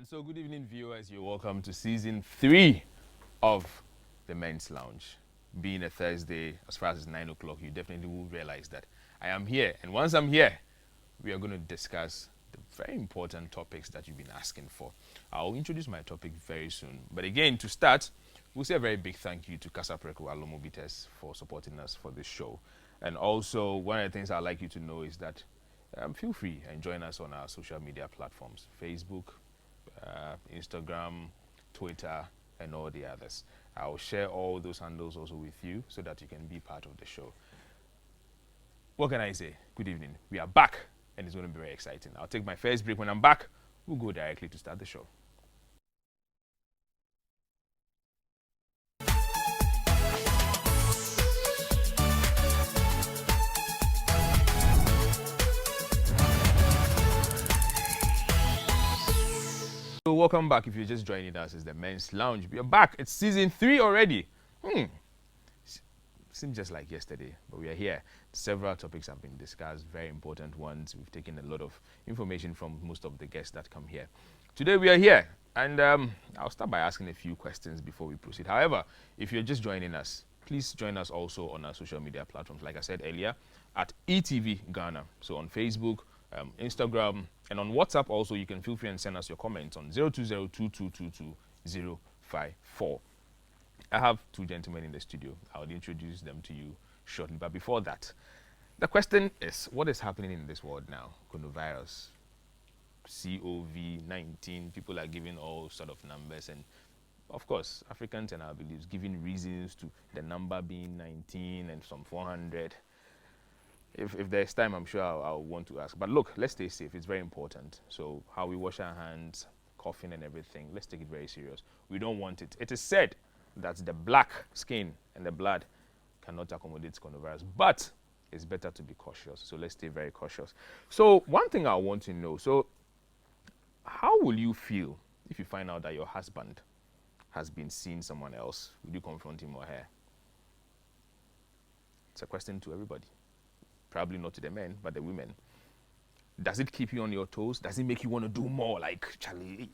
So good evening, viewers. You're welcome to season 3 of the Men's Lounge. Being a Thursday, as far as it's 9 o'clock, you definitely will realize that I am here. And once I'm here, we are going to discuss the very important topics that you've been asking for. I'll introduce my topic very soon. But again, to start, we'll say a very big thank you to Casa Preco Alomobites for supporting us for this show. And also, one of the things I'd like you to know is that feel free and join us on our social media platforms, Facebook, Instagram, Twitter, and all the others. I'll share all those handles also with you so that you can be part of the show. What can I say? Good evening. We are back, and it's going to be very exciting. I'll take my first break. When I'm back, we'll go directly to start the show. So welcome back. If you're just joining us, it's the Men's Lounge. We are back. It's season 3 already. Seems just like yesterday, but we are here. Several topics have been discussed, very important ones. We've taken a lot of information from most of the guests that come here. Today we are here, and I'll start by asking a few questions before we proceed. However, if you're just joining us, please join us also on our social media platforms, like I said earlier, at eTVGhana. So on Facebook, Instagram, and on WhatsApp also, you can feel free and send us your comments on 020-2222-054. I have two gentlemen in the studio. I'll introduce them to you shortly. But before that, the question is, what is happening in this world now? Coronavirus, COVID-19, people are giving all sort of numbers, and of course, Africans and our beliefs giving reasons to the number being 19 and some 400. If there's time, I'm sure I'll want to ask. But look, let's stay safe. It's very important. So how we wash our hands, coughing and everything, let's take it very serious. We don't want it. It is said that the black skin and the blood cannot accommodate coronavirus, but it's better to be cautious. So let's stay very cautious. So one thing I want to know, so how will you feel if you find out that your husband has been seeing someone else? Will you confront him or her? It's a question to everybody. Probably not to the men, but the women. Does it keep you on your toes? Does it make you want to do more? Like, Charlie,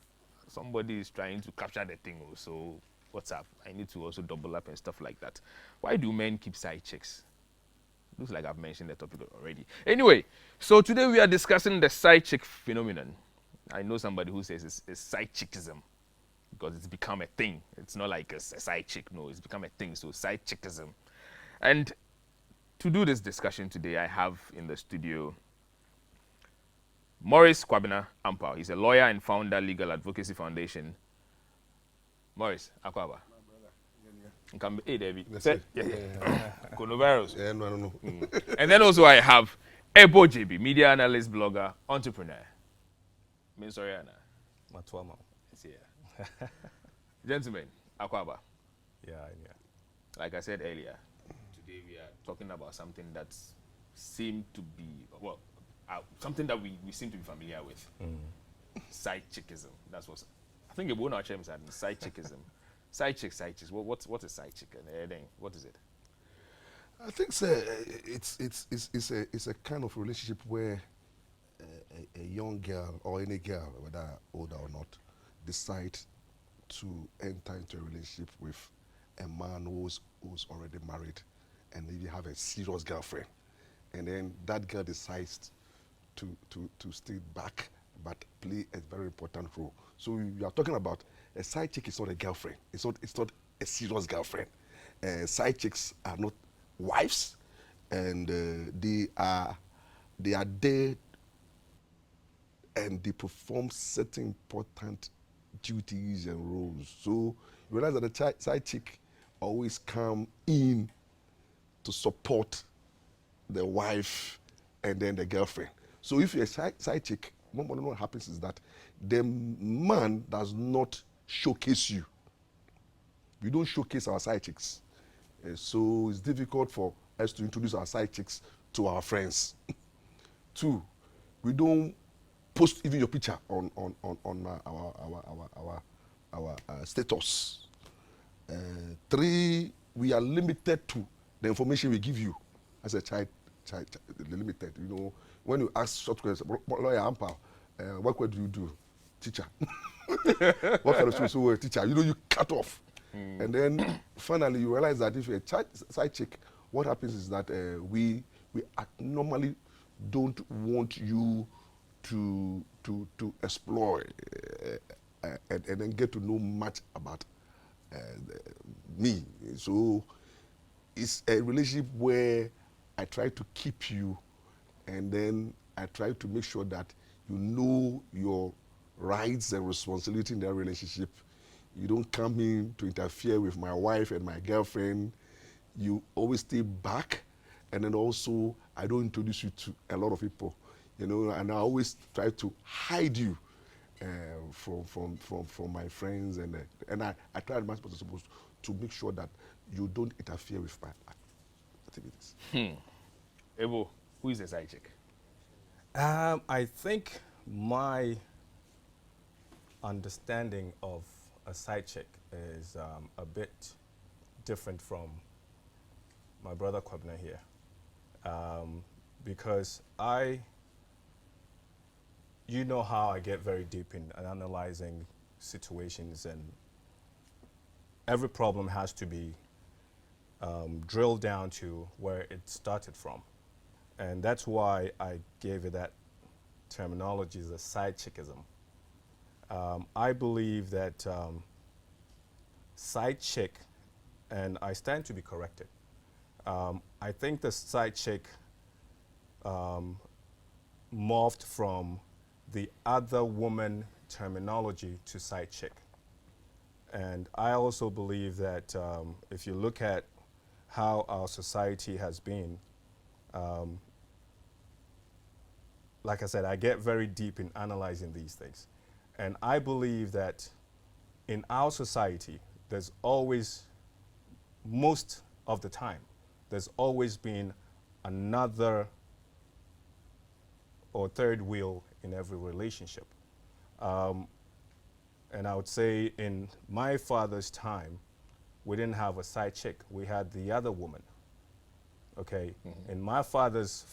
somebody is trying to capture the thing, so what's up? I need to also double up and stuff like that. Why do men keep side chicks? Looks like I've mentioned the topic already. Anyway, so today we are discussing the side chick phenomenon. I know somebody who says it's side chickism because it's become a thing. It's not like a side chick, no, it's become a thing, so side chickism. And to do this discussion today, I have in the studio Maurice Kwabena Ampao. He's a lawyer and founder, Legal Advocacy Foundation. Maurice, Akwaba. Hey, David. Coronavirus. Yeah, no. And then also I have Ebo JB, media analyst, blogger, entrepreneur. Minsoriana. Matuama. Gentlemen, Akwaba. Yeah. Like I said earlier, today we are talking about something that seemed to be, well, something that we seem to be familiar with. Side chickism. That's what I think. One of our chairmen said side chickism. Side chicks. What's a side chick? What is it? I think it's a kind of relationship where a young girl or any girl, whether older or not, decide to enter into a relationship with a man who's already married, and maybe have a serious girlfriend, and then that girl decides to stay back but play a very important role. So we are talking about a side chick is not a girlfriend. It's not a serious girlfriend. Side chicks are not wives, and they are there, and they perform certain important duties and roles. So you realize that the side chick always come in to support the wife and then the girlfriend. So if you're a side chick, what happens is that the man does not showcase you. We don't showcase our side chicks. So it's difficult for us to introduce our side chicks to our friends. 2, we don't post even your picture on our status. 3, we are limited to the information we give you as a child limited. You know, when you ask short questions, lawyer Ampao, what do you do? Teacher. What kind of shoes were a teacher? You know, you cut off. And then finally you realize that if you're a side chick, what happens is that we normally don't want you to explore and then get to know much about uh, me. So it's a relationship where I try to keep you, and then I try to make sure that you know your rights and responsibility in that relationship. You don't come in to interfere with my wife and my girlfriend. You always stay back, and then also I don't introduce you to a lot of people, you know, and I always try to hide you from my friends, and I try as much as possible to make sure that you don't interfere with my activities. Ebo, who is the side chick? I think my understanding of a side chick is a bit different from my brother Kwabena here, because you know how I get very deep in analyzing situations, and every problem has to be drilled down to where it started from. And that's why I gave it that terminology, as a side chickism. I believe that side chick, and I stand to be corrected, I think the side chick morphed from the other woman terminology to side chick. And I also believe that if you look at how our society has been, like I said, I get very deep in analyzing these things. And I believe that in our society, there's always, most of the time, there's always been another or third wheel in every relationship. And I would say in my father's time, we didn't have a side chick, we had the other woman. Okay, in my father's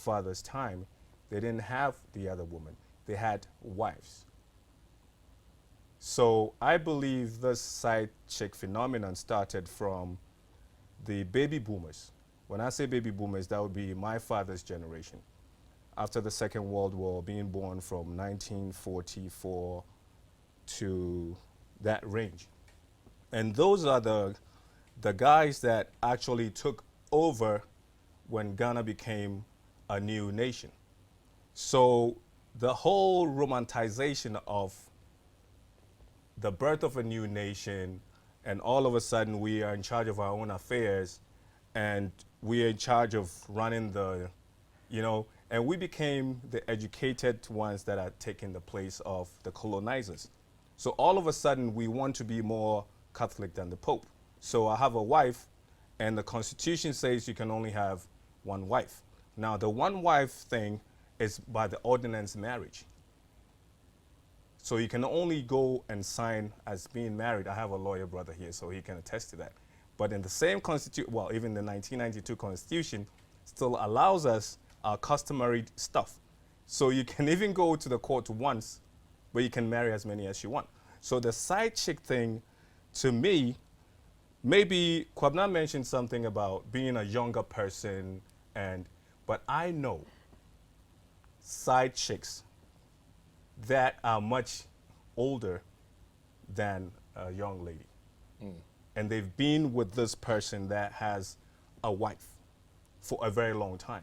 time, they didn't have the other woman, they had wives. So I believe this side chick phenomenon started from the baby boomers. When I say baby boomers, that would be my father's generation. After the Second World War, being born from 1944 to that range. And those are the guys that actually took over when Ghana became a new nation. So the whole romanticization of the birth of a new nation, and all of a sudden we are in charge of our own affairs, and we are in charge of running the, and we became the educated ones that are taking the place of the colonizers. So all of a sudden we want to be more Catholic than the Pope. So I have a wife, and the Constitution says you can only have one wife. Now the one wife thing is by the ordinance marriage. So you can only go and sign as being married. I have a lawyer brother here, so he can attest to that. But in the same Constitution, well, even the 1992 Constitution still allows us our customary stuff. So you can even go to the court once, but you can marry as many as you want. So the side chick thing, to me, maybe Kwabena mentioned something about being a younger person, but I know side chicks that are much older than a young lady. And they've been with this person that has a wife for a very long time.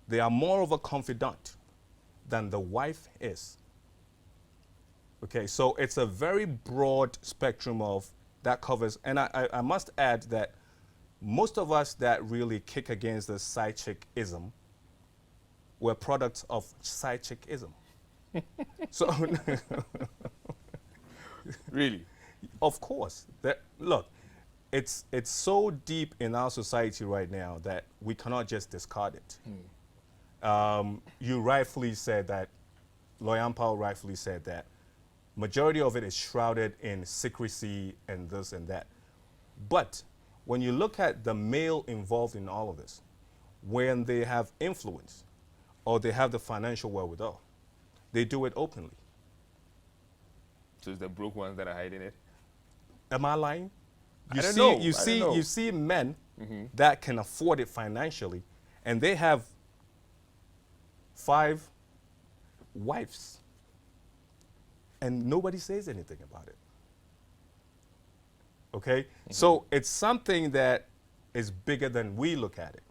They are more of a confidant than the wife is. Okay, so it's a very broad spectrum of that covers, and I must add that most of us that really kick against the side chick-ism were products of side chick-ism. So, Really? of course, look, it's so deep in our society right now that we cannot just discard it. You rightfully said that, Lawyer Powell rightfully said that majority of it is shrouded in secrecy and this and that. But when you look at the male involved in all of this, when they have influence or they have the financial wherewithal, they do it openly. So it's the broke ones that are hiding it. Am I lying? I don't know. You see men that can afford it financially, and they have 5 wives, and nobody says anything about it. Okay? So it's something that is bigger than we look at it.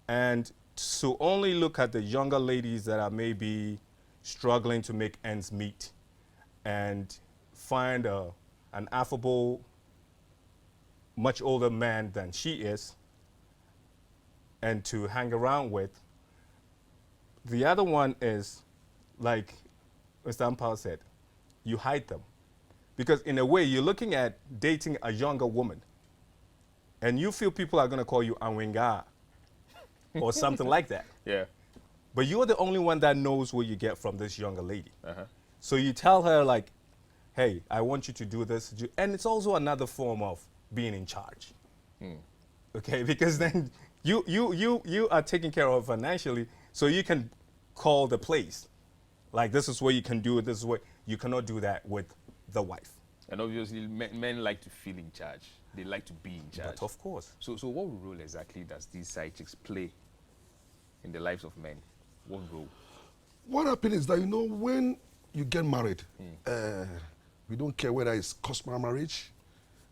And to only look at the younger ladies that are maybe struggling to make ends meet and find an affable, much older man than she is, and to hang around with. The other one is, like Mr. Ampao said, you hide them. Because in a way, you're looking at dating a younger woman, and you feel people are going to call you Anwinga or something like that. Yeah. But you're the only one that knows what you get from this younger lady. Uh-huh. So you tell her, like, hey, I want you to do this. And it's also another form of being in charge. Okay, because then you are taken care of financially, so you can call the place. Like, this is what you can do, this is what you cannot do that with the wife. And obviously, men like to feel in charge. They like to be in charge. But of course. So what role exactly does these side chicks play in the lives of men? What role? What happens is that, you know, when you get married, we don't care whether it's customary marriage.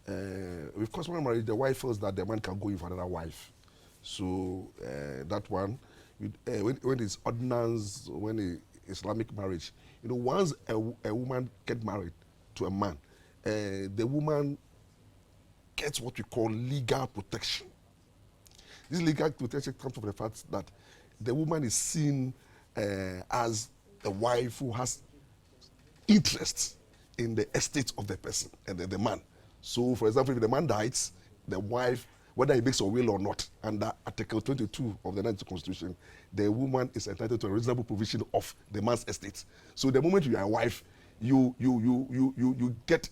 With customary marriage, the wife feels that the man can go in for another wife. So that one, when it's ordinance, when it's Islamic marriage, you know, once a woman gets married to a man, the woman gets what we call legal protection. This legal protection comes from the fact that the woman is seen as a wife who has interest in the estate of the person and the man. So, for example, if the man dies, the wife, whether he makes a will or not, under Article 22 of the 19th Constitution, the woman is entitled to a reasonable provision of the man's estate. So, the moment you are a wife, you get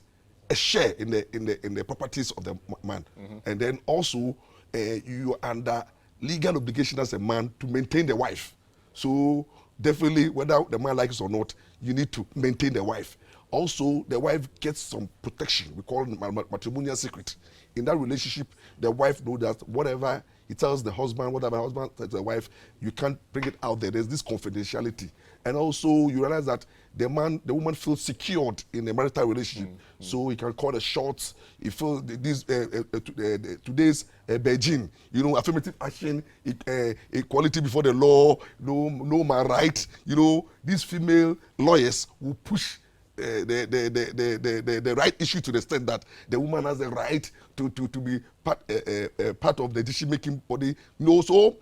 a share in the properties of the man, and then also you are under legal obligation as a man to maintain the wife. So definitely, whether the man likes it or not, you need to maintain the wife. Also, the wife gets some protection. We call it matrimonial secret. In that relationship, the wife knows that whatever he tells the husband, whatever the husband tells the wife, you can't bring it out there. There's this confidentiality. And also, you realize that the woman feels secured in the marital relationship. So he can call the shots. He feels today's Beijing, you know, affirmative action, equality before the law, no my right. You know, these female lawyers will push the right issue to the extent that the woman has the right to be part of the decision-making body. You know, so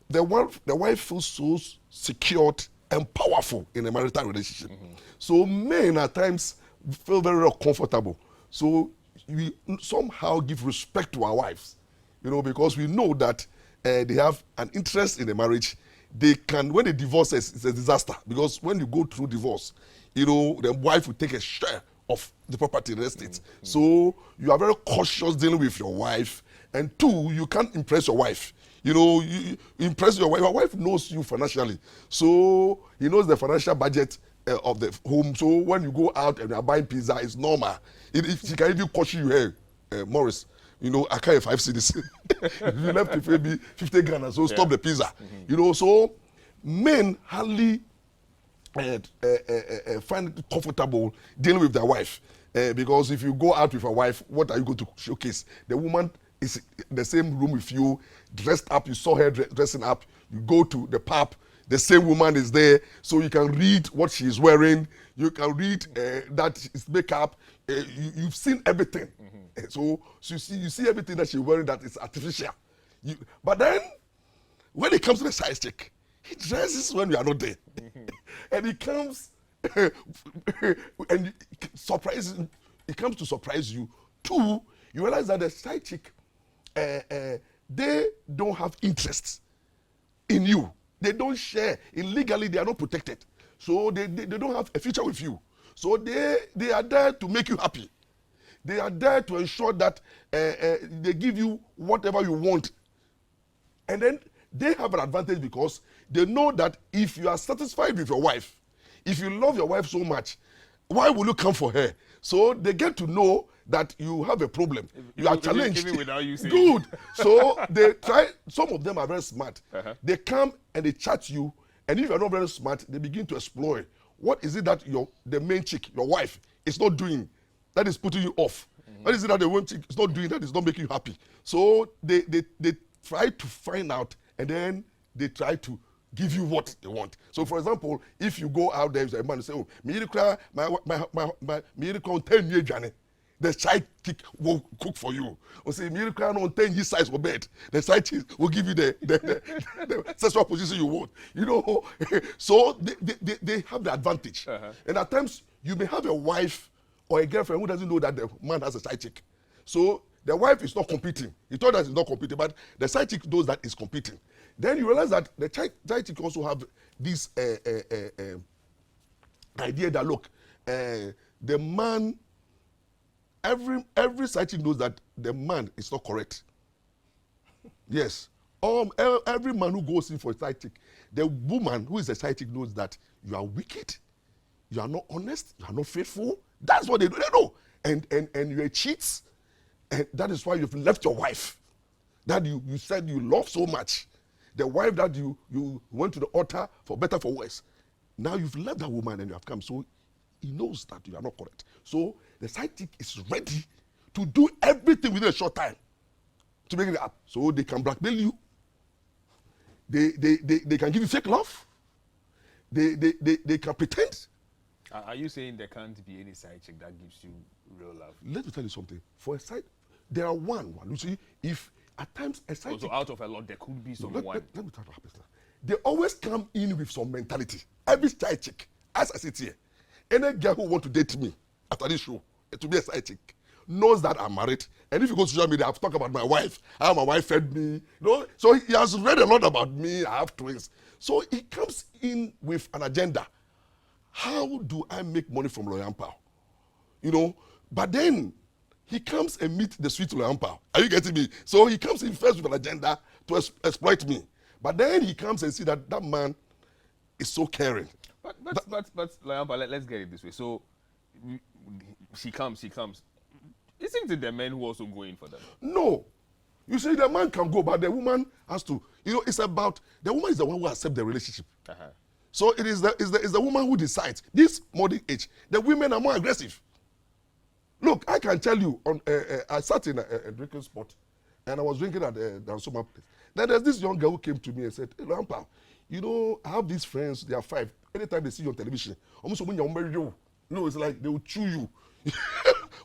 the wife feels so secured and powerful in a marital relationship. So men at times feel very uncomfortable. So we somehow give respect to our wives, you know, because we know that they have an interest in the marriage. They can, when they divorce, it's a disaster, because when you go through divorce, you know, the wife will take a share of the property in the estate. So you are very cautious dealing with your wife. And 2, you can't impress your wife. You know, you impress your wife. Your wife knows you financially. So he knows the financial budget of the home. So when you go out and you are buying pizza, it's normal. If she can even caution you, hey, Morris, you know, I can't 5 cities. If you left to maybe 50 Ghana, so stop the pizza. You know, so men hardly find it comfortable dealing with their wife. Because if you go out with a wife, what are you going to showcase? The woman is in the same room with you, dressed up. You saw her dressing up. You go to the pub, the same woman is there, so you can read what she is wearing. You can read that it's makeup. You've seen everything. So you see everything that she's wearing that is artificial. But then, when it comes to the size check, he dresses when you are not there. And he comes and it comes to surprise you. 2, you realize that the side chick, they don't have interest in you. They don't share. Illegally, they are not protected. So they don't have a future with you. So they are there to make you happy. They are there to ensure that they give you whatever you want. And then they have an advantage because they know that if you are satisfied with your wife, if you love your wife so much, why will you come for her? So they get to know that you have a problem. You are challenged. Even without you saying. Good. So they try, some of them are very smart. They come and they chat you, and if you are not very smart, they begin to explore. What is it that the main chick, your wife, is not doing that is putting you off? What is it that the one chick is not doing that is not making you happy? So they try to find out, and then they try to give you what they want. So, for example, if you go out there, a man say, "Oh, me on 10 years journey," the side chick will cook for you. Or say, "Me on 10 years size for bed," the side chick will give you the sexual position you want. You know, so they have the advantage. And at times, you may have a wife or a girlfriend who doesn't know that the man has a side chick. So the wife is not competing. He thought that he's not competing, but the side chick knows that he's competing. Then you realize that the side chick also have this idea that, look, the man, every side chick knows that the man is not correct. Yes. Every man who goes in for a side chick, the woman who is a side chick knows that you are wicked, you are not honest, you are not faithful. That's what they do. They know. And you're a cheat. And that is why you've left your wife that you said you love so much. The wife that you went to the altar for better, for worse. Now you've left that woman and you have come. So he knows that you are not correct. So the side chick is ready to do everything within a short time to make it up. So they can blackmail you. They can give you fake love. They can pretend. Are you saying there can't be any side chick that gives you real love? Let me tell you something. For a side, there are one. You see, if at times a side chick, out of a lot, there could be someone. Let me tell you what happens now. They always come in with some mentality. Every side chick, as I sit here, any girl who want to date me after this show, to be a side chick, knows that I'm married. And if you go to social media, I've talked about my wife, how my wife fed me. You know? So he has read a lot about me. I have twins. So he comes in with an agenda. How do I make money from Loyampa? You know, but then he comes and meet the sweet Loyampa. Are you getting me? So he comes in first with an agenda to exploit me. But then he comes and see that that man is so caring. But Loyampa, let's get it this way. So she comes. Isn't it the men who also go in for them? No. You see, the man can go, but the woman has to. You know, it's about, the woman is the one who accepts the relationship. So it is the woman who decides. This modern age, the women are more aggressive. Look, I can tell you, I sat in a drinking spot, and I was drinking at the Dansoma place. Then there's this young girl who came to me and said, "Hey, Lampa, you know, I have these friends, they are 5. Anytime they see you on television, almost when you're married, you know, it's like they will chew you."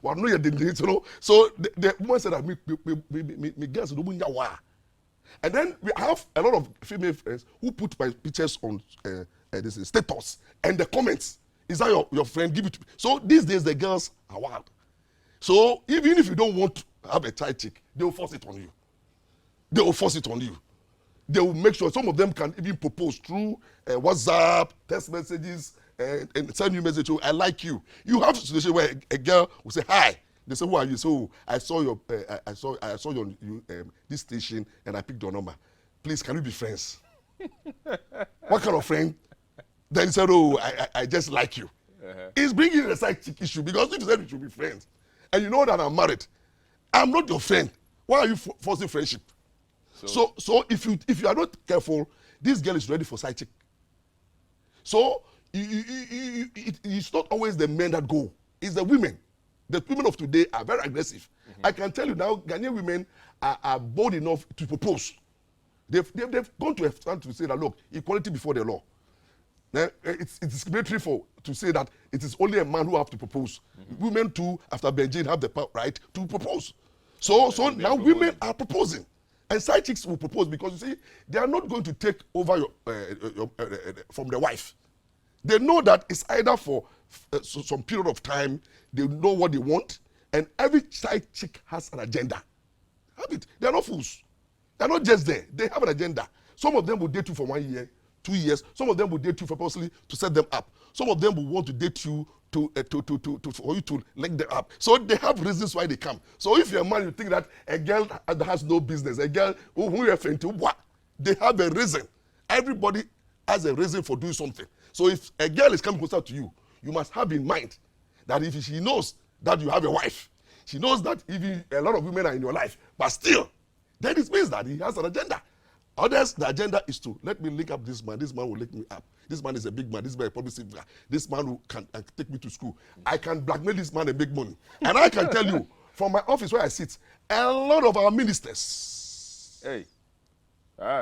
Well, no, you didn't, you know. So the woman said that me girls don't know why. And then we have a lot of female friends who put my pictures on this status and the comments. Is that your friend? Give it to me. So these days the girls are wild. So even if you don't want to have a side chick, they will force it on you. They will force it on you. They will make sure. Some of them can even propose through WhatsApp, text messages, and send you a message. "Oh, I like you." You have a situation where a girl will say, "Hi." They say, "Who are you?" So I saw your this station and I picked your number. Please, can we be friends? What kind of friend? Then he said, "Oh, I just like you." It's bringing a side chick issue, because if you said we should be friends and you know that I'm married, I'm not your friend. Why are you forcing friendship? So if you are not careful, this girl is ready for side chick. So it's not always the men that go. It's the women. The women of today are very aggressive. I can tell you now, Ghanaian women are bold enough to propose. They've gone to a stand to say that, look, equality before the law. Now, it's discriminatory to say that it is only a man who have to propose. Women too, after Benjamin, have the right to propose. So now women are proposing. And side chicks will propose, because you see, they are not going to take over from the wife. They know that it's either for some period of time, they know what they want, and every side chick has an agenda. Have it. They are not fools. They are not just there. They have an agenda. Some of them will date you for 1 year, 2 years. Some of them will date you purposely to set them up. Some of them will want to date you for you to link them up. So they have reasons why they come. So if you're a man, you think that a girl that has no business, a girl who you're friend to, what? They have a reason. Everybody has a reason for doing something. So if a girl is coming closer to you, you must have in mind that if she knows that you have a wife. She knows that even a lot of women are in your life, but still, then it means that he has an agenda. Others, the agenda is to let me link up this man. This man will link me up. This man is a big man. This man is probably civil. This man who can take me to school. I can blackmail this man and make money. And I can tell you, from my office where I sit, a lot of our ministers,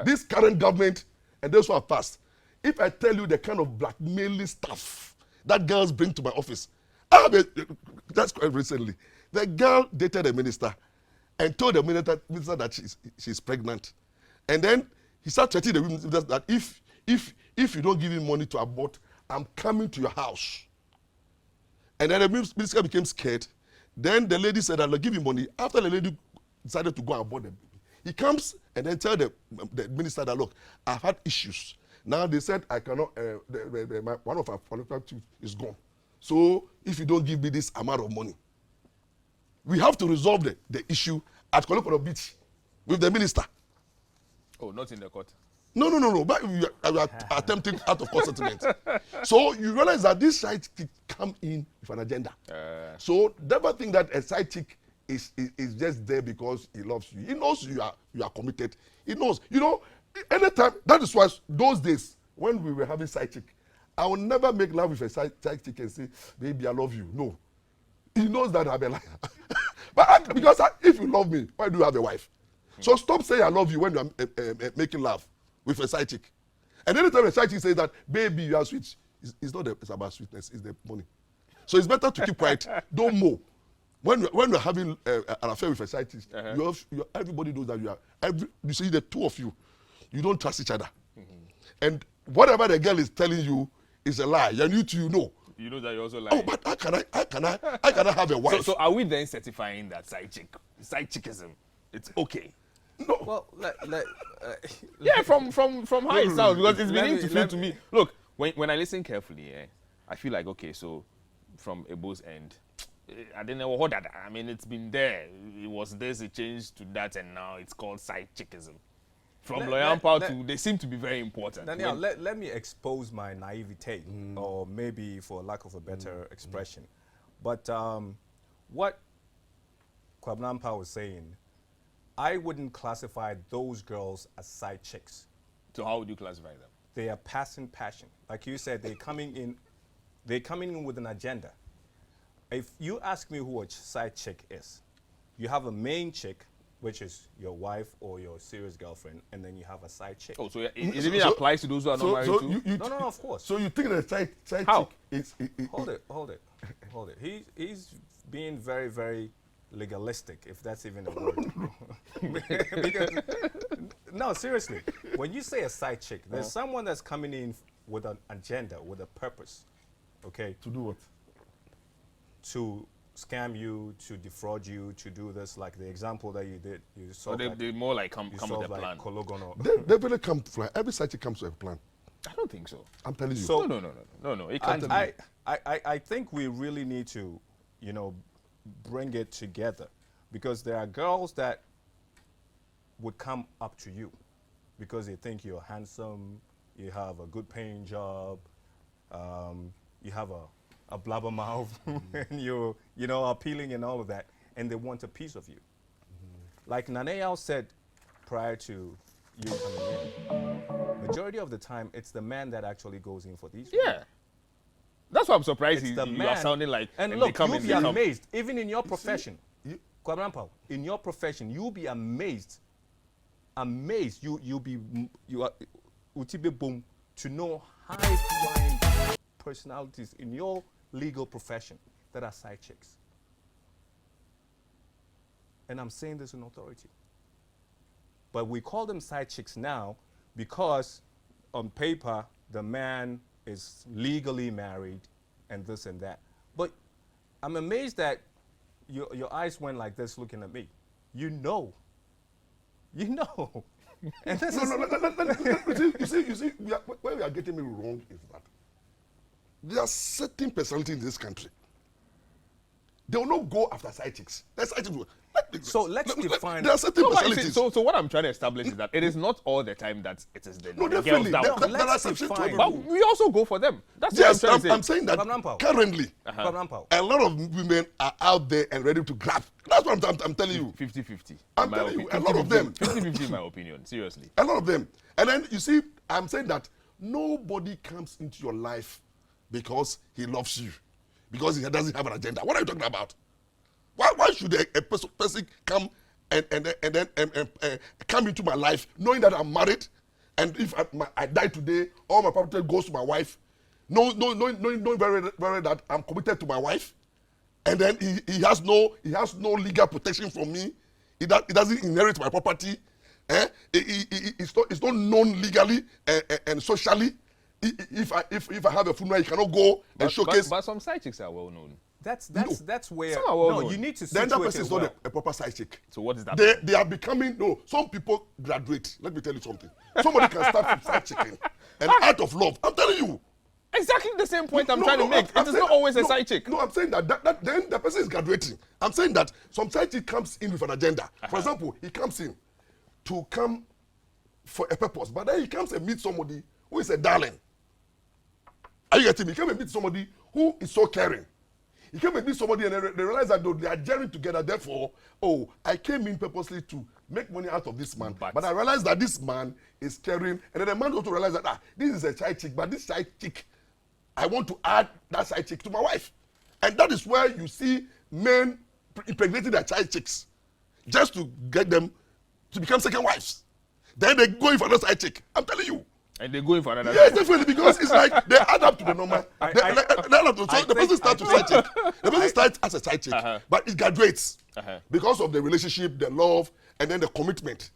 this current government and those who have passed, if I tell you the kind of blackmailing stuff that girls bring to my office, that's quite recently. The girl dated a minister and told the minister that she's pregnant. And then he started threatening the minister that if you don't give him money to abort, I'm coming to your house. And then the minister became scared. Then the lady said, I'll give him money. After the lady decided to go and abort the baby, he comes and then tell the minister that, look, I've had issues. Now they said I cannot, one of our political chiefs is gone. So if you don't give me this amount of money, we have to resolve the issue at Kolokoro Beach with the minister. Oh, not in the court. No. But we are attempting out of court settlement. So you realize that this side chick come in with an agenda. So never think that a side chick is just there because he loves you. He knows you are committed. He knows. You know, anytime, that is why those days when we were having side chick, I will never make love with a side chick and say, baby, I love you. No. He knows that I'm a liar. But because if you love me, why do you have a wife? So stop saying I love you when you are making love with a side chick. And anytime a side chick says that, baby, you are sweet, it's not it's about sweetness, it's the money. So it's better to keep quiet. Don't mow. When you're having an affair with a side chick, everybody knows that you see the two of you, you don't trust each other. And whatever the girl is telling you is a lie. And you know. You know that you're also lying. Oh, but how can I have a wife? So are we then certifying that side chickism, it's okay? No. Well, Yeah, from how it sounds, because it's beginning to feel to me. Look, when I listen carefully, I feel like, okay, so from Ebo's end, I didn't know what that. I mean, it's been there. It was this, it changed to that, and now it's called side chickism. From Loyampa to, they seem to be very important. Daniel, let me expose my naivete, or maybe for lack of a better expression. But what Kwabnampa was saying, I wouldn't classify those girls as side chicks. So how would you classify them? They are passing passion. Like you said, they're coming in with an agenda. If you ask me who a side chick is, you have a main chick, which is your wife or your serious girlfriend, and then you have a side chick. Oh, so it even applies to those who are not married too? No, of course. So you think that side how? chick is... Hold it. He's being very, very legalistic, if that's even a word. Because, no, seriously, when you say a side chick, there's someone that's coming in with an agenda, with a purpose, okay? To do what? To scam you, to defraud you, to do this, like the example that you did. You saw they more like come with a plan. They really come to plan. Every side chick comes with a plan. I don't think so. I'm telling you. So, No. It can't be. I think we really need to, bring it together, because there are girls that would come up to you because they think you're handsome, you have a good paying job, you have a blabbermouth, and you're appealing and all of that, and they want a piece of you. Like Naneyao said prior to you coming in, majority of the time it's the man that actually goes in for these women. Yeah. That's why I'm surprised It's you the man. are sounding like... And look, you'll be amazed, even in your profession. Kwabnampa, in your profession, you'll be amazed. You'll be utibe boom to know high-flying personalities in your legal profession that are side chicks. And I'm saying this in authority. But we call them side chicks now because on paper, the man is legally married and this and that. But I'm amazed that your eyes went like this looking at me. You know. And this You see, where we are getting me wrong is that there are certain personalities in this country. They will not go after side chicks. Let So let's define. There are certain No, but you see, personalities. so what I'm trying to establish is that it is not all the time that it is the No, girls definitely. that There, will there, come. there are Let's exceptions to define. every But rule. we also go for them. That's Yes, what I'm trying to say. I'm saying that Pablo. currently, Pablo. a lot of women are out there and ready to grab. That's what I'm telling you. 50-50. I'm telling you, a lot of them. 50-50 in my opinion, seriously. A lot of them. And then you see, I'm saying that nobody comes into your life because he loves you, because he doesn't have an agenda. What are you talking about? Why should a person come and then come into my life knowing that I'm married, and if I die today, all my property goes to my wife, knowing very very that I'm committed to my wife, and then he has no legal protection from me. He doesn't inherit my property. It's not known legally and socially. If I have a funeral, he cannot go and showcase. But some side chicks are well known. That's where. Some are well known. You need to Then situate that person it is well. not a proper side chick. So what is that? They are becoming, no, some people graduate. Let me tell you something. Somebody can start from side chicking and out of love. I'm telling you. Exactly the same point I'm No, trying no, to make. I'm It is saying not always a no, side chick. No, I'm saying that then the person is graduating. I'm saying that some side chick comes in with an agenda. For example, he comes in to come for a purpose, but then he comes and meets somebody who is a darling. Are you getting me? He came and meet somebody who is so caring. He came and meet somebody and they realize that they are gelling together. Therefore, I came in purposely to make money out of this man. But I realized that this man is caring. And then the man also realized that, this is a side chick, but this side chick, I want to add that side chick to my wife. And that is where you see men impregnating their side chicks just to get them to become second wives. Then they go in for another side chick. I'm telling you. And they're going for another. Yes, definitely, because it's like they add up to the normal. So the person starts to side chick. The person starts as a side chick, but it graduates because of the relationship, the love, and then the commitment.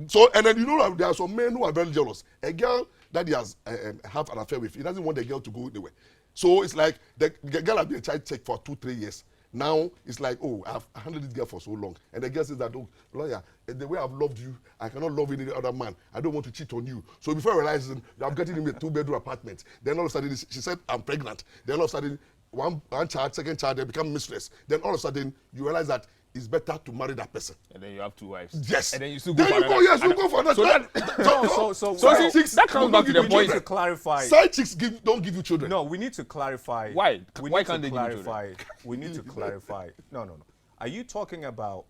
So, and then there are some men who are very jealous. A girl that he has have an affair with, he doesn't want the girl to go anywhere. So it's like the girl has been a child chick for 2-3 years. Now it's like, I've handled this girl for so long, and the girl says that, lawyer, the way I've loved you, I cannot love any other man. I don't want to cheat on you. So before I realize I'm getting him a 2-bedroom apartment, then all of a sudden she said I'm pregnant. Then all of a sudden one child, second child, they become mistress. Then all of a sudden you realize that it's better to marry that person. And then you have 2 wives. Yes. And then you still go then for you another. go, yes, you go for another. So side chicks that comes back to the we point. need to clarify. Side chicks don't give you children. No, we need to clarify. Why? We Why need can't to they give you clarify. We need to clarify. No. Are you talking about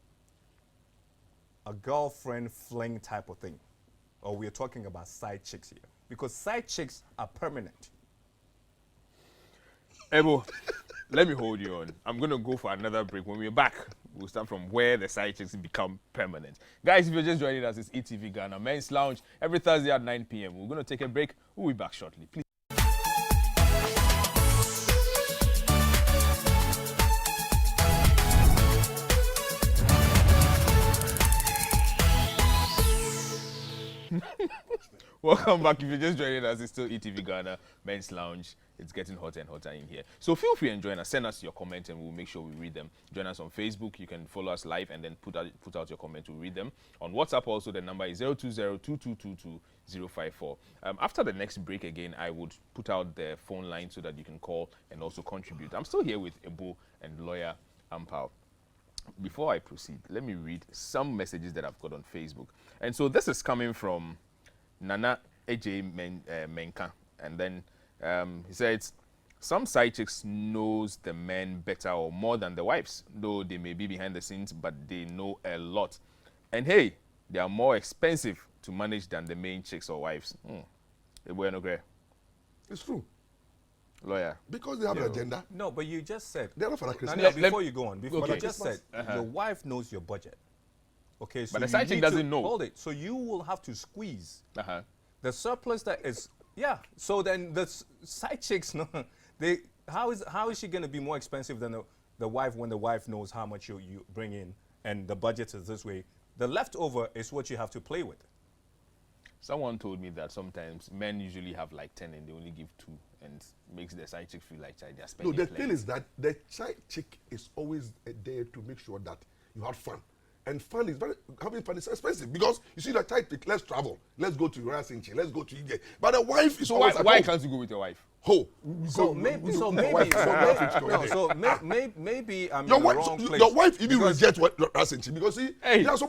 a girlfriend fling type of thing, or we're talking about side chicks here? Because side chicks are permanent. Ebo, let me hold you on. I'm going to go for another break. When we're back, we'll start from where the side chicks become permanent. Guys, if you're just joining us, it's eTVGhana Men's Lounge every Thursday at 9 p.m. We're going to take a break. We'll be back shortly. Please. Welcome back. If you're just joining us, it's still eTVGhana Men's Lounge. It's getting hotter and hotter in here. So feel free and join us. Send us your comments and we'll make sure we read them. Join us on Facebook. You can follow us live and then put out your comments. We'll read them. On WhatsApp also, the number is 020-2222-054. After the next break again, I would put out the phone line so that you can call and also contribute. I'm still here with Ebo and lawyer Ampao. Before I proceed, let me read some messages that I've got on Facebook. And so this is coming from Nana AJ Menka, and then he says some side chicks knows the men better or more than the wives, though they may be behind the scenes, but they know a lot. And hey, they are more expensive to manage than the main chicks or wives. It's true. Lawyer. Because they have an agenda. No, but you just said. They're not for that Christmas. Before you go on, before Okay. you just said your wife knows your budget. Okay, so But the you side chick need doesn't to- know. Hold it. So you will have to squeeze Uh-huh. the surplus that is. Yeah. So then the side chicks, no, how is she going to be more expensive than the wife when the wife knows how much you bring in and the budget is this way? The leftover is what you have to play with. Someone told me that sometimes men usually have like 10 and they only give 2 and makes the side chick feel like they're No, spending the plenty. thing is that the side chick is always there to make sure that you have fun. And fun is having fun is expensive because you see the side chick, let's travel, let's go to Rara Sinchi, let's go to India. But the wife is So always why at home. can't you go with your wife? Ho. Maybe I'm Your in the wife, wrong place. your wife even Because- rejects what that's because see, Hey. there's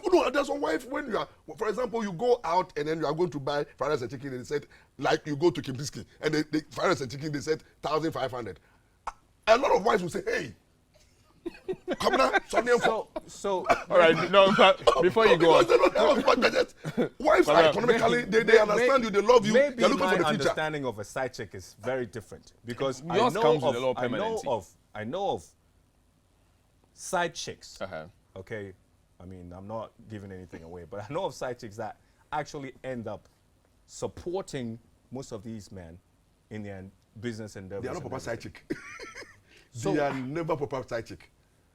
some wife when you are, for example, you go out and then you are going to buy fried rice and chicken and they said like you go to Kempinski and they fried rice and chicken they said 1,500. A lot of wives will say, hey, come now, So All right, no, but before you go on, because they don't have much budget. Wives are economically, they understand you, they love you, Maybe they're looking my for the future. understanding of a side chick is very different because Yours comes with a lot of permanency. I know of side chicks. Uh-huh. Okay, I mean I'm not giving anything away, but I know of side chicks that actually end up supporting most of these men in their business endeavors. They are not and proper side everything. chick. So- They are never proper side chick.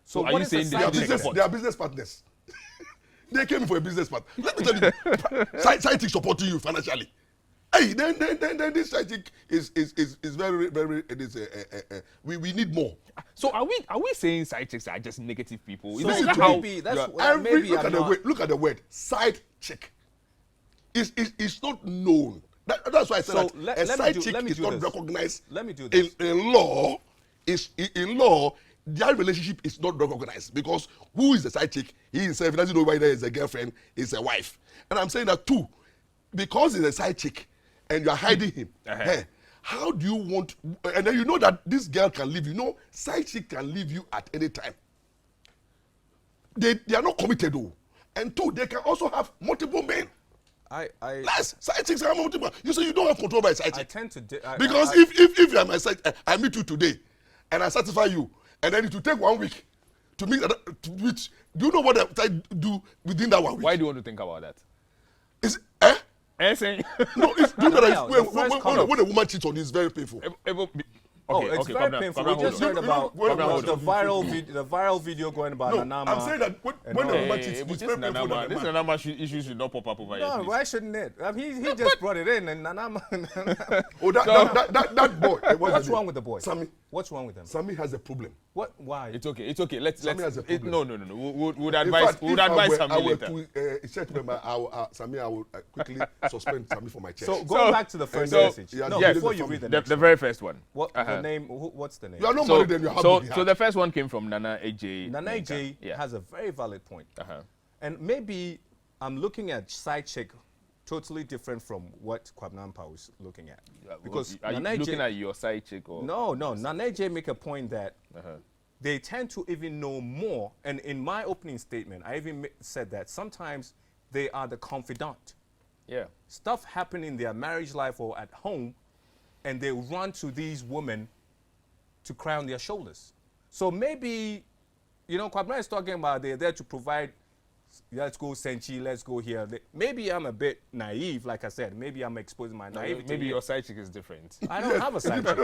So are what you is a saying they They side are don't chick? business, they are business partners. They came in for a business part. Let me tell you, side chick supporting you financially. Hey, then this side chick is very it is we need more. so are we saying side chicks are just negative people? So Is that maybe that's you're- what- maybe Look I'm at the not- word. Look at the word side chick. It's not known. That's why I said So that let a me side do- chick let me is do not this. recognized. Let me do this. In law. In law, their relationship is not recognized because who is the side chick? He himself doesn't know whether he's a girlfriend, is a wife. And I'm saying that too, because he's a side chick and you are hiding him. Hey, how do you want? And then you know that this girl can leave you. You know, side chick can leave you at any time. They are not committed though, and two, they can also have multiple men. Less side chicks have multiple. You say you don't have control by side I chick. tend to Because if you are my side, I meet you today, and I satisfy you, and then it will take 1 week to meet. To which do you know what I do within that 1 week? Why do you want to think about that? Is Saying no, it's do you know that the first comment- when a woman cheats on you, it's very painful. It's very painful. We just heard about the viral video going about No, Nanama. I'm saying that when a woman cheats, it's very painful. than This the man. Nanama issue should not pop up over here. No, please. why shouldn't it? I mean, he just brought it in, and Nanama. Oh, that boy. What's wrong with the boy? Sammy. What's wrong with him? Sammy has a problem. What? Why? It's okay. It's okay. Let's. Sammy has a problem. No. We'd In advise. fact, We'd if advise I Sammy were later. to check member, Sammy, I would quickly suspend Sammy for my church. So going back to the first message. yeah, No, yes, before the you read the The next very first one. what the name? What's the name? You are not So, married, then you have so, baby so heart. the first one came from Nana AJ. Nana AJ Yeah. has a very valid point. Uh-huh. And maybe I'm looking at side chick totally different from what Kwabnampa was looking at. Because are you Nana looking AJ at your side chick or No, Nana AJ make a point that Uh-huh. they tend to even know more. And in my opening statement, I even said that sometimes they are the confidant. Yeah. Stuff happen in their marriage life or at home, and they run to these women to cry on their shoulders. So maybe, Kwabna is talking about they're there to provide, let's go Senchi, let's go here. Maybe I'm a bit naive, like I said. Maybe I'm exposing my naivety. Maybe here. your side chick is different. I don't have a side chick.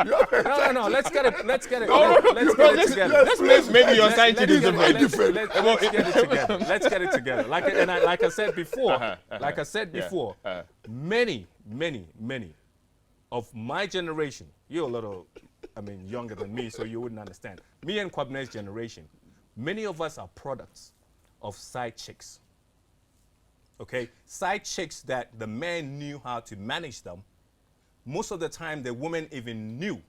No. Let's get it. Let's get it together. Maybe your side chick is different. Let's get it together. Let's get it together. Like I said before, Yeah. many of my generation, you're a little, younger than me, so you wouldn't understand. Me and Kwabne's generation, many of us are products of side chicks. Okay? Side chicks that the man knew how to manage them. Most of the time, the woman even knew,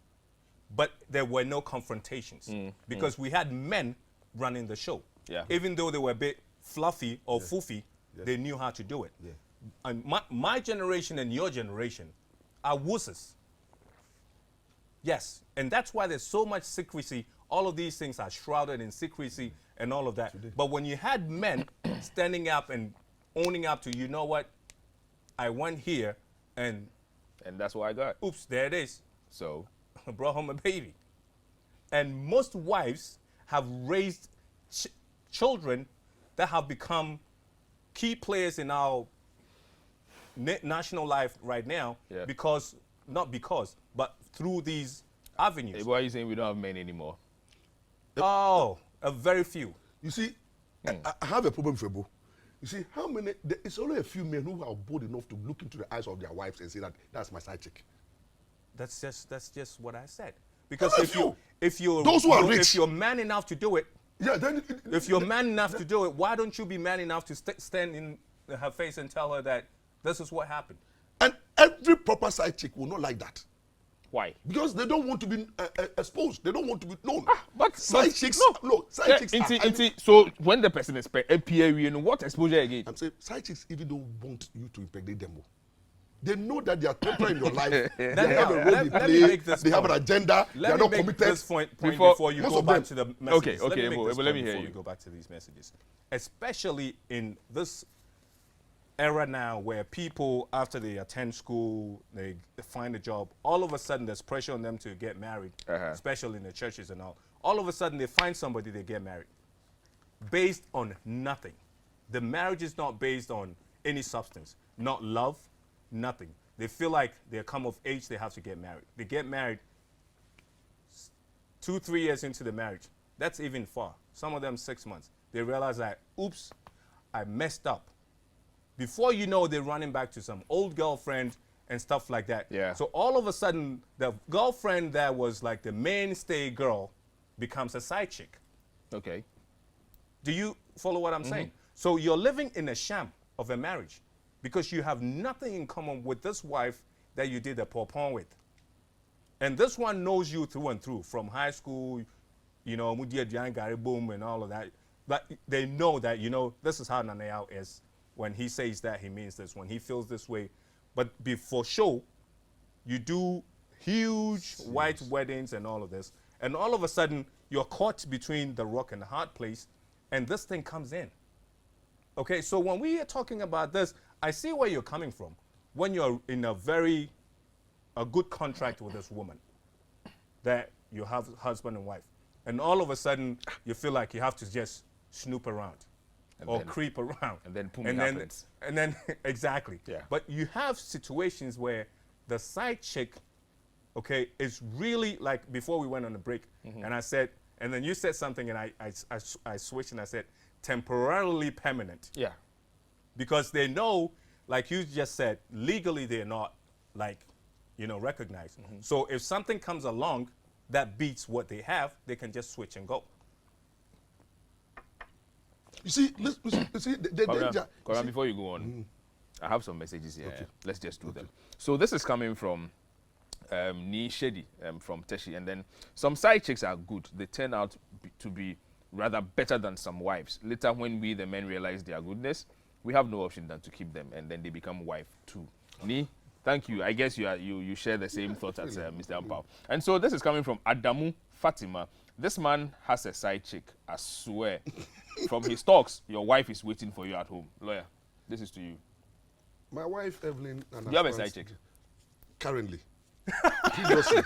but there were no confrontations because we had men running the show. Yeah. Even though they were a bit fluffy or foofy, they knew how to do it. Yeah. And my generation and your generation are wusses. Yes, and that's why there's so much secrecy. All of these things are shrouded in secrecy and all of that. But when you had men standing up and owning up to, you know what, I went here and that's what I got. oops, there it is. So Brought home a baby. And most wives have raised children that have become key players in our national life right now but through these avenues. why are you saying we don't have men anymore? Oh, a very few. You see, I have a problem with Ebo. You see, it's only a few men who are bold enough to look into the eyes of their wives and say that that's my side chick. That's just what I said. Because if you're man enough to do it, yeah, then if you're man enough to do it, why don't you be man enough to stand in her face and tell her that this is what happened? And every proper side chick will not like that. Why? Because they don't want to be exposed. They don't want to be known. But Side chicks, side chicks so when the person is APA, what exposure again? I'm saying side chicks even don't want you to impregnate them. They know that they are temporary in your life. They have a role to play. They have an agenda. They are not committed. This point before you go back to the messages. Okay, let me hear before you. We go back to these messages, especially in this era now where people, after they attend school, they find a job, all of a sudden there's pressure on them to get married, especially in the churches and all. All of a sudden they find somebody, they get married. Based on nothing. The marriage is not based on any substance, not love, nothing. They feel like they come of age, they have to get married. They get married 2-3 years into the marriage. That's even far. Some of them 6 months. They realize that, oops, I messed up. Before you know, they're running back to some old girlfriend and stuff like that. Yeah. So all of a sudden, the girlfriend that was like the mainstay girl becomes a side chick. Okay. Do you follow what I'm saying? So you're living in a sham of a marriage because you have nothing in common with this wife that you did a pawpaw with. And this one knows you through and through, from high school, you know, boom and all of that. But they know that, you know, this is how Nanayao is. When he says that, he means this. When he feels this way. But before show, you do huge white weddings and all of this. And all of a sudden, you're caught between the rock and the hard place, and this thing comes in. Okay, so when we are talking about this, I see where you're coming from. When you're in a good contract with this woman, that you have husband and wife, and all of a sudden, you feel like you have to just snoop around. Or creep around. And then boom, happens. And then, exactly. Yeah. But you have situations where the side chick, okay, is really like, before we went on the break, and I said, and then you said something, and I switched and I said, temporarily permanent. Yeah. Because they know, like you just said, legally they're not, like, you know, recognized. So if something comes along that beats what they have, they can just switch and go. You see, the danger. Koran, before you go on, I have some messages here. Okay. Let's just do them. So this is coming from Ni Shedi from Teshi. And then some side chicks are good. They turn out to be rather better than some wives. Later, when we, the men, realize their goodness, we have no option than to keep them. And then they become wife too. Ni, thank you. I guess you share the same thoughts as Mr. Ampao. And so this is coming from Adamu Fatima. This man has a side chick, I swear. From his talks, your wife is waiting for you at home. Lawyer, this is to you. My wife, Evelyn, and you have a side chick? Currently. Previously.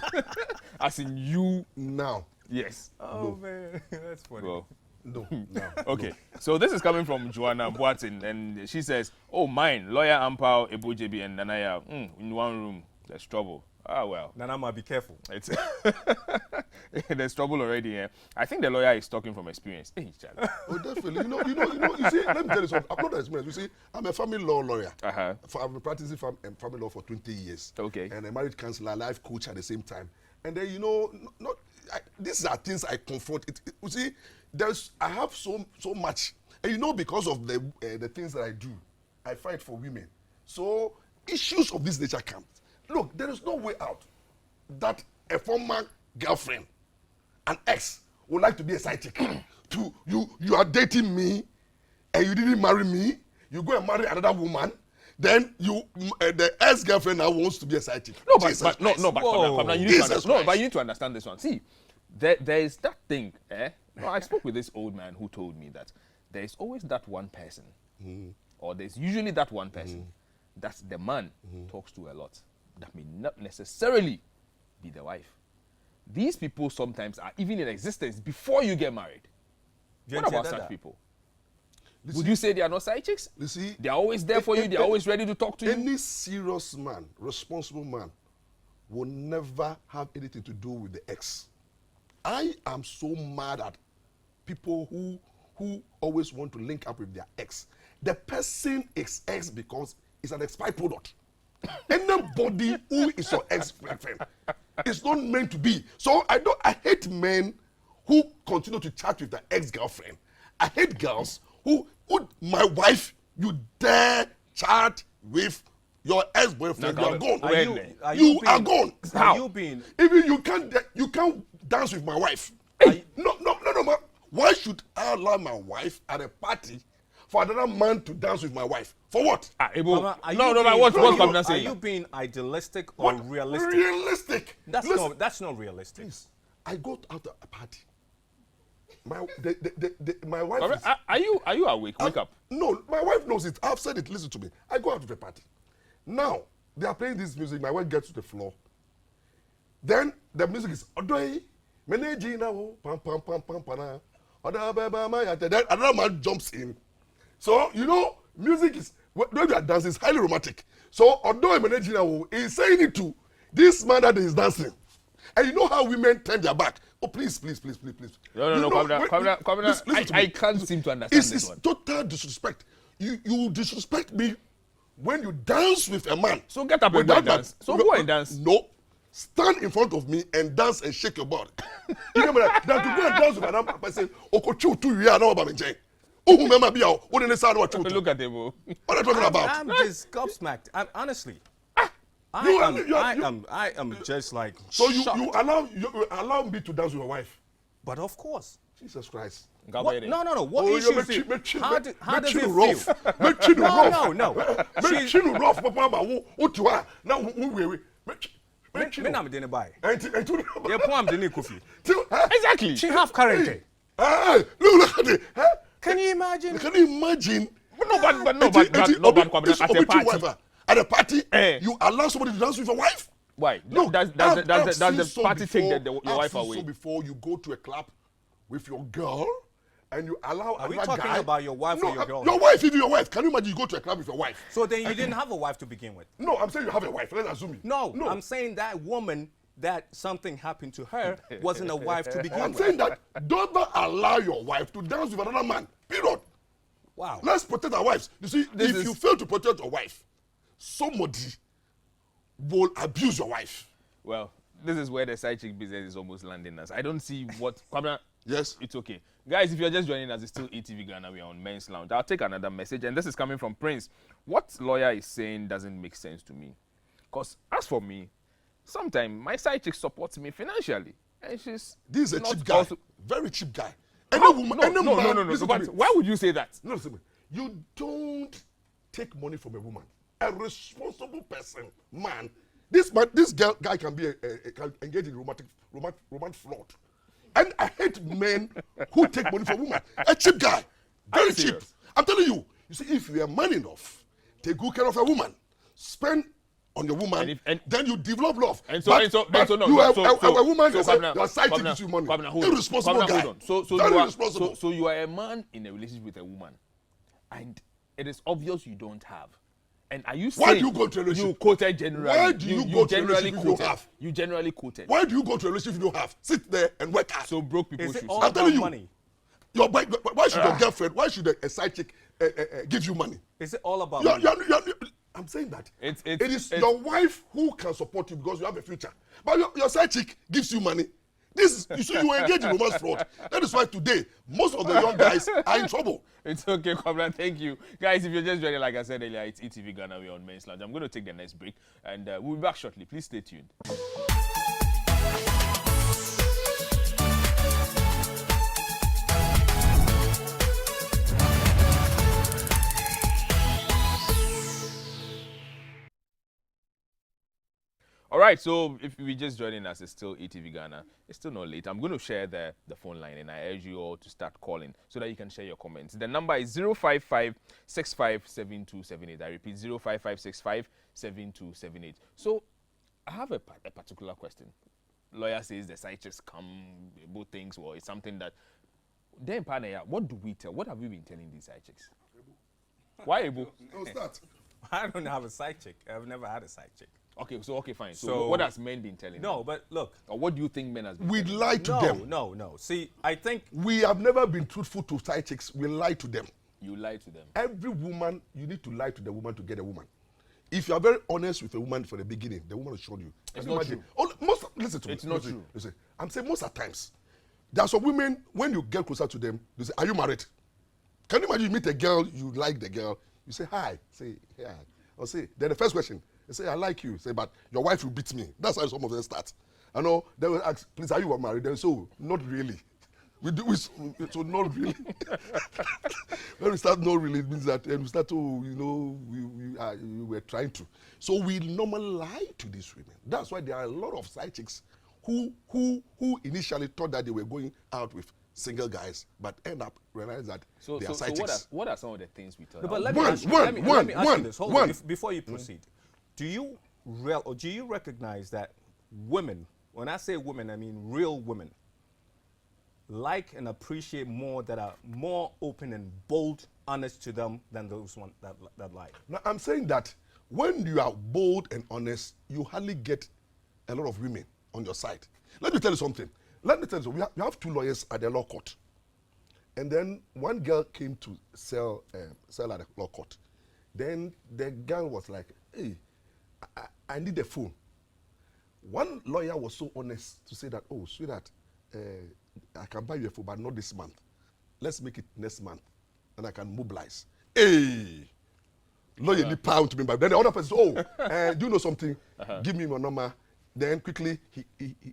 As in you? Now. Yes. Oh, no. Man, that's funny. Well, no. Okay, so this is coming from Joanna Boatin, and she says, oh, mine, Lawyer Ampao, Ebojebi, and Nanaya, in one room, there's trouble. Ah, well. Nanama, be careful. It's there's trouble already here. I think the lawyer is talking from experience. Hey, oh, definitely. You see, let me tell you something. I'm not an experience. You see, I'm a family law lawyer. I've been practicing family law for 20 years. Okay. And a marriage counselor, life coach at the same time. And then, these are things I confront. You see, I have so much. And because of the things that I do, I fight for women. So issues of this nature come. Look, there is no way out that a former girlfriend, an ex, would like to be a side chick. You are dating me, and you didn't marry me. You go and marry another woman. Then the ex-girlfriend now wants to be a side chick. But you need to understand this one. See, there is that thing. No, I spoke with this old man who told me that there is always that one person, or there's usually that one person that the man talks to a lot. That may not necessarily be the wife. These people sometimes are even in existence before you get married. What about such people? Would you say they are not side chicks? You see, they are always there for you. They are always ready to talk to you. Any serious man, responsible man, will never have anything to do with the ex. I am so mad at people who always want to link up with their ex. The person is ex because it's an expired product. Anybody who is your ex-girlfriend is not meant to be. So I hate men who continue to chat with their ex-girlfriend. I hate girls who my wife, you dare chat with your ex-boyfriend, you are gone. You are gone. Are you being? Even you can't dance with my wife. No, man. Why should I allow my wife at a party for another man to dance with my wife? For what? Mama, What's Kwabena saying? Are you being idealistic or realistic? Realistic. That's not realistic. Please, I go out to a party. My wife is, are you awake? Wake up. No, my wife knows it. I've said it. Listen to me. I go out to the party. Now, they are playing this music. My wife gets to the floor. Then the music is Odoi, Menejina, pam pam pam pam pana. Then another man jumps in. So, you know, music is, when you are dancing, it's highly romantic. So, Odoi Menejina is saying it to this man that is dancing. And you know how women turn their back. Oh, please. No, Kwabena, I can't seem to understand this one. It's total disrespect. You disrespect me when you dance with a man. So get up and go and dance. So go and dance. No. Stand in front of me and dance and shake your body. You know that to go and dance with another person, Okochu tu you are not about me. Oh, remember be out. What in the side what you look at them. What are you talking about? I'm just gobsmacked. Honestly. I am just like. So you allow me to dance with your wife? But of course. Jesus Christ. What? No. What issue is it? How does it feel? No. Make you rough, Papa. Now we. Me na me didn't buy. Your poem didn't coffee. Exactly. She have current. Look at it. Can you imagine? Can you imagine? But at a party, you allow somebody to dance with your wife? Why? No, does the party take your wife away? So before you go to a club with your girl and you allow Are we another talking guy, about your wife or your girl? Your wife, even your wife. Can you imagine you go to a club with your wife? So then you didn't have a wife to begin with? No, I'm saying you have a wife. Let's assume it. No, I'm saying that woman that something happened to her wasn't a wife to begin with. I'm saying that don't allow your wife to dance with another man. Period. Wow. Let's protect our wives. You see, if you fail to protect your wife, somebody will abuse your wife. Well, this is where the side chick business is almost landing us. I don't see what... Kwabena, yes? It's okay. Guys, if you're just joining us, it's still eTVGhana. We are on Men's Lounge. I'll take another message, and this is coming from Prince. What lawyer is saying doesn't make sense to me. Because as for me, sometimes my side chick supports me financially. And she's... This is a cheap guy. Very cheap guy. No. Why would you say that? No, listen. You don't take money from a woman. A responsible person, man. This guy can be can engage in romantic fraud. And I hate men who take money from women. A cheap guy. Very cheap. I'm telling you. You see, if you are man enough, take good care of a woman. Spend on your woman, then you develop love. A woman your side chick gives you money. Irresponsible guy. So you are a man in a relationship with a woman, and it is obvious you don't have. And are you saying... Why do you go to a relationship? You quoted generally. Why do you go to a relationship you don't have? You generally quoted. Why do you go to a relationship you don't have? Sit there and work hard. So broke people should... I'm telling you. Money? Why should your girlfriend, why should a side chick give you money? Is it all about money? I'm saying that. It is your wife who can support you because you have a future. But your side chick gives you money. You engage in romance fraud. That is why today, most of the young guys are in trouble. It's okay, Kwabena. Thank you. Guys, if you're just joining, like I said earlier, it's eTVGhana. We're on Men's Lounge. I'm going to take the next break, and we'll be back shortly. Please stay tuned. All right, so if we're just joining us, it's still eTVGhana. It's still not late. I'm going to share the phone line, and I urge you all to start calling so that you can share your comments. The number is 055-657278. I repeat, 055-657278. So I have a particular question. Lawyer says the side chicks come about things, or it's something that... Then, Panaya, what do we tell? What have we been telling these side chicks? Why Ebo? No, start. I don't have a side chick. I've never had a side chick. Okay, fine. So what has men been telling No, them? but look. Or what do you think men has been We telling lie to them. No. See, I think... We have never been truthful to side chicks. We lie to them. You lie to them. Every woman, you need to lie to the woman to get a woman. If you are very honest with a woman from the beginning, the woman will show you. It's not true. Listen to me. It's not true. Listen. I'm saying most of the times, there are some women, when you get closer to them, they say, are you married? Can you imagine you meet a girl, you like the girl, you say, hi. Say, yeah. I'll say, then the first question, they say, I like you. Say, but your wife will beat me. That's how some of them start. I know, they will ask, please, are you married? They will say, oh, not really. We do it, so not really. When we start not really, it means that, and we start to, we were trying to. So we normally lie to these women. That's why there are a lot of side chicks who initially thought that they were going out with single guys, but end up realizing that they are side chicks. What are some of the things we thought? No, but let me ask you this. Hold on, before you proceed. Do you recognize that women, when I say women, I mean real women, like and appreciate more that are more open and bold, honest to them than those ones that lie? Now, I'm saying that when you are bold and honest, you hardly get a lot of women on your side. Let me tell you something. We have 2 lawyers at the law court. And then one girl came to sell at the law court. Then the girl was like, hey, I need a phone. One lawyer was so honest to say that, oh, sweetheart, I can buy you a phone, but not this month. Let's make it next month, and I can mobilize. Hey! Lawyer need pound to me, but then the other person says, oh, do you know something? Give me your number. Then quickly, he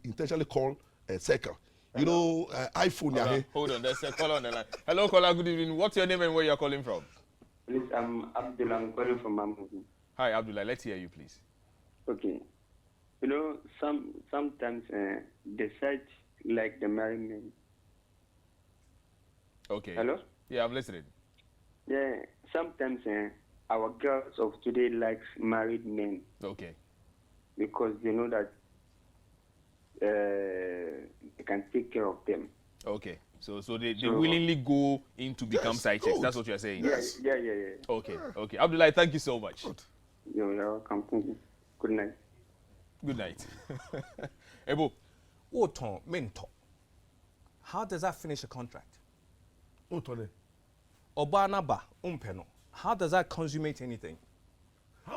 intentionally called a circle. You know, iPhone. Hold on, there's a caller on the line. Hello, caller, good evening. What's your name and where you're calling from? Please, I'm Abdullah. I'm calling from Mamudu. Hi, Abdullah. Let's hear you, please. Okay. You know, sometimes the side like the married men. Okay. Hello? Yeah, I'm listening. Yeah, sometimes our girls of today likes married men. Okay. Because they know that they can take care of them. Okay. So they willingly go in to become side chicks. That's what you're saying? Yes. Yeah. Okay. Okay. Abdullah, thank you so much. You're welcome. Good night. Good night. Ebo. Oton, mentor. How does that finish a contract? Obanaba, umpeno. How does that consummate anything?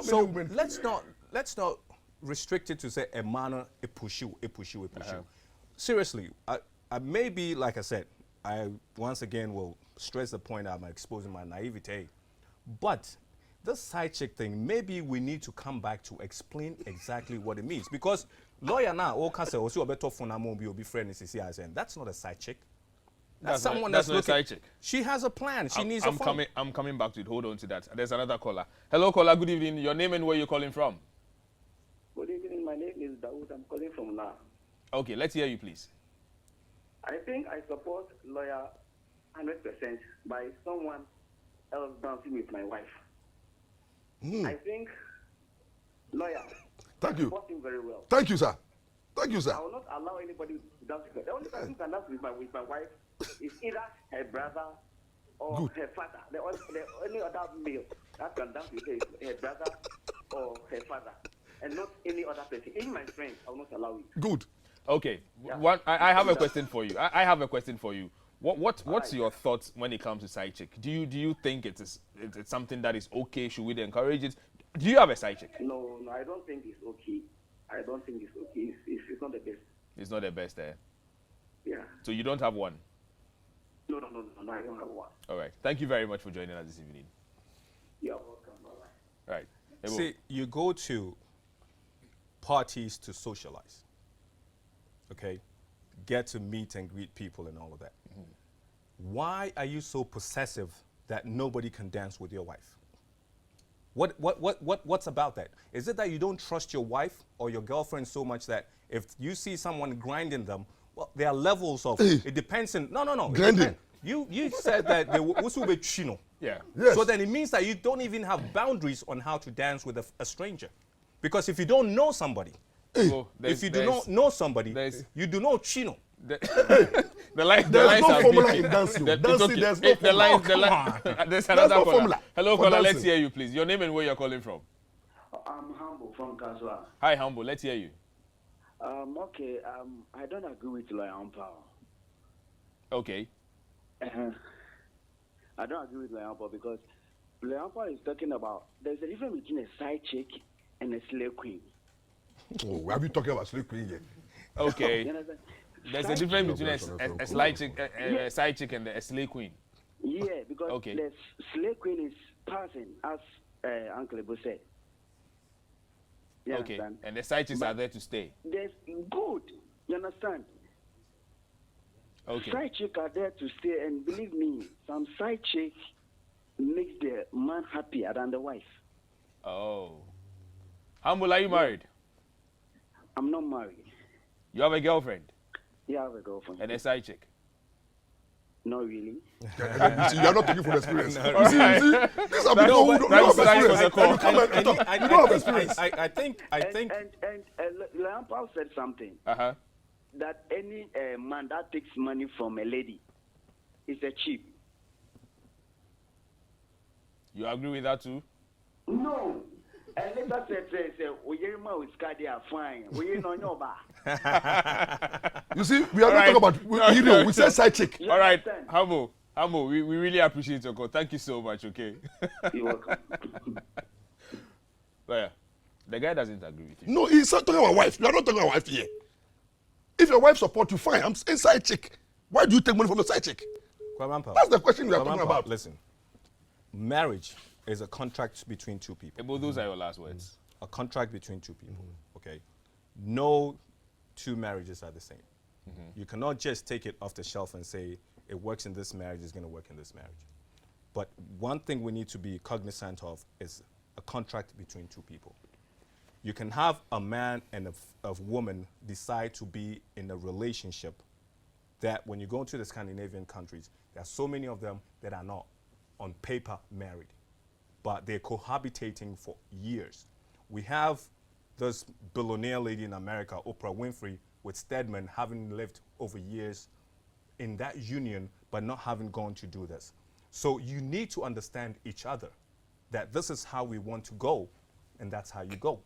So let's not restrict it to say a man, a push you. Seriously, I maybe, like I said, I once again will stress the point I'm exposing my naivete. But this side chick thing, maybe we need to come back to explain exactly what it means. Because lawyer now, all can say, also a better phone, will be friend, that's not a side chick. That's someone that's not a side chick. She has a plan. She needs a phone. I'm coming back to it. Hold on to that. There's another caller. Hello, caller. Good evening. Your name and where you're calling from? Good evening. My name is Dawood. I'm calling from Na. Okay, let's hear you, please. I think I support lawyer 100% by someone else dancing with my wife. I think lawyer. Thank you. Support him very well. Thank you, sir. Thank you, sir. I will not allow anybody to dance with her. The only person who can dance with my wife is either her brother or her father. The only other male that can dance with her is her brother or her father, and not any other person. Even my friend, I will not allow it. Good. Okay. Yeah. I have a question for you. I have a question for you. What's your thoughts when it comes to side chick? Do you think it's something that is okay? Should we encourage it? Do you have a side chick? No, I don't think it's okay. I don't think it's okay. It's not the best. It's not the best there. Yeah. So you don't have one? No, I don't have one. All right. Thank you very much for joining us this evening. You're welcome. Bye-bye. Right. See, you go to parties to socialize. Okay? Get to meet and greet people and all of that. Why are you so possessive that nobody can dance with your wife? What's about that? Is it that you don't trust your wife or your girlfriend so much that if you see someone grinding them, well, there are levels of, it depends on, no. Grinding. You said that they will be chino. Yeah. Yes. So then it means that you don't even have boundaries on how to dance with a stranger. Because if you don't know somebody, if you do not know somebody, you do not chino. The lines no are formula peaking. in dancing. There's no formula. There's another no caller. formula Hello, for caller. dancing. Let's hear you, please. Your name and where you're calling from. I'm Humble from Kaswa. Hi, Humble. Let's hear you. Okay. I don't agree with Lawyer Ampa. Okay. I don't agree with Lawyer Ampa because Lawyer Ampa is talking about there's a difference between a side chick and a slave queen. Oh, have you talking about slave queen yet? Okay. You understand? There's a difference between a side chick and a slave queen. Yeah, because Okay. the slave queen is passing, as Uncle Ebo said. You Okay. understand? And the side chicks But are there to stay. There's good. You understand? Okay. Side chick are there to stay, and believe me, some side chick makes the man happier than the wife. Oh. Humble, are you married? I'm not married. You have a girlfriend You have a girlfriend? and a side chick. Not really. You see, you are not talking from experience. No, you see, these are people who don't have experience. And you come and talk. You don't have experience. I think And Lampal said something Uh-huh. that any man that takes money from a lady is a cheap. You agree with that too? No. And later say, Oyerima is cardia fine. We know your bar. You see, we are not talking about we said side chick. All right, Humble, we really appreciate your call. Thank you so much, okay? You're welcome. But yeah, the guy doesn't agree with you. No, he's not talking about wife. You are not talking about wife here. If your wife support you, fine. I'm saying side chick. Why do you take money from your side chick? Kwamampa, That's the question we are talking about. Listen, marriage is a contract between two people. Ebo, those are your last words. A contract between two people. Okay, no two marriages are the same. You cannot just take it off the shelf and say it works in this marriage, it's going to work in this marriage. But one thing we need to be cognizant of is a contract between two people. You can have a man and a woman decide to be in a relationship that when you go into the Scandinavian countries, there are so many of them that are not on paper married, but they're cohabitating for years. We have this billionaire lady in America, Oprah Winfrey, with Stedman having lived over years in that union, but not having gone to do this. So you need to understand each other, that this is how we want to go, and that's how you go.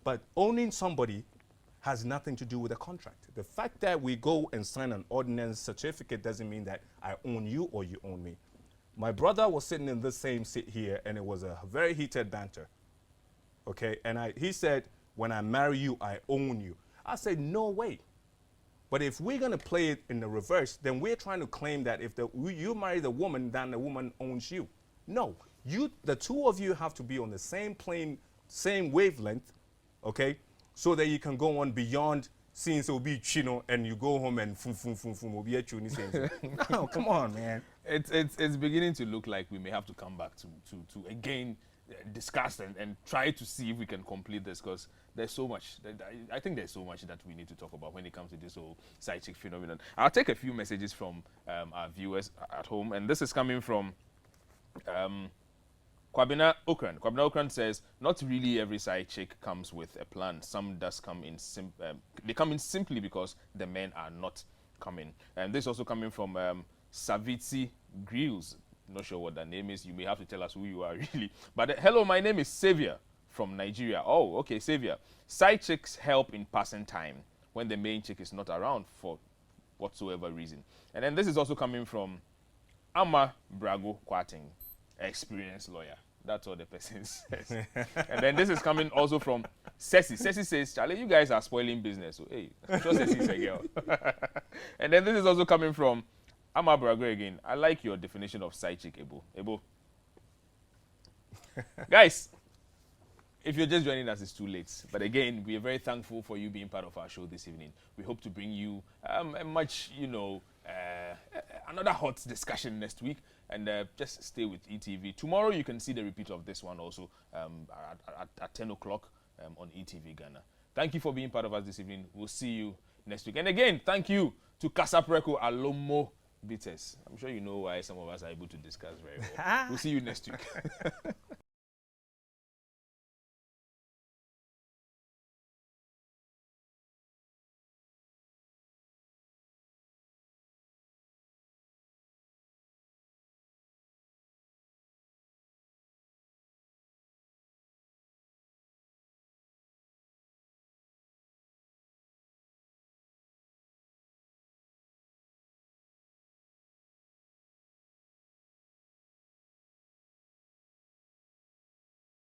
But owning somebody has nothing to do with a contract. The fact that we go and sign an ordinance certificate doesn't mean that I own you or you own me. My brother was sitting in this same seat here, and it was a very heated banter. Okay, and he said, when I marry you, I own you. I said, no way. But if we're going to play it in the reverse, then we're trying to claim that if you marry the woman, then the woman owns you. No, the two of you have to be on the same plane, same wavelength, okay, so that you can go on beyond seeing so be chino and you go home and no, come on, man. It's beginning to look like we may have to come back to again discuss and try to see if we can complete this, because there's so much. I think there's so much that we need to talk about when it comes to this whole side chick phenomenon. I'll take a few messages from our viewers at home, and this is coming from Kwabena Okran. Kwabena Okran says, not really every side chick comes with a plan. Some does come in they come in simply because the men are not coming. And this is also coming from Savitsi Grills. Not sure what that name is. You may have to tell us who you are really. But hello, my name is Xavier from Nigeria. Oh, okay, Xavier. Side chicks help in passing time when the main chick is not around for whatsoever reason. And then this is also coming from Ama Brago Kwating, experienced lawyer. That's what the person says. And then this is coming also from Ceci. Ceci says, Charlie, you guys are spoiling business. So, hey, I'm sure Ceci is a girl. And then this is also coming from Ama Brago again. I like your definition of side chick, Ebo. Ebo. Guys, if you're just joining us, it's too late. But again, we are very thankful for you being part of our show this evening. We hope to bring you a much, another hot discussion next week. And just stay with ETV. Tomorrow, you can see the repeat of this one also at 10 o'clock on eTVGhana. Thank you for being part of us this evening. We'll see you next week. And again, thank you to Casapreco Alomo Bitters. I'm sure you know why some of us are able to discuss very well. We'll see you next week.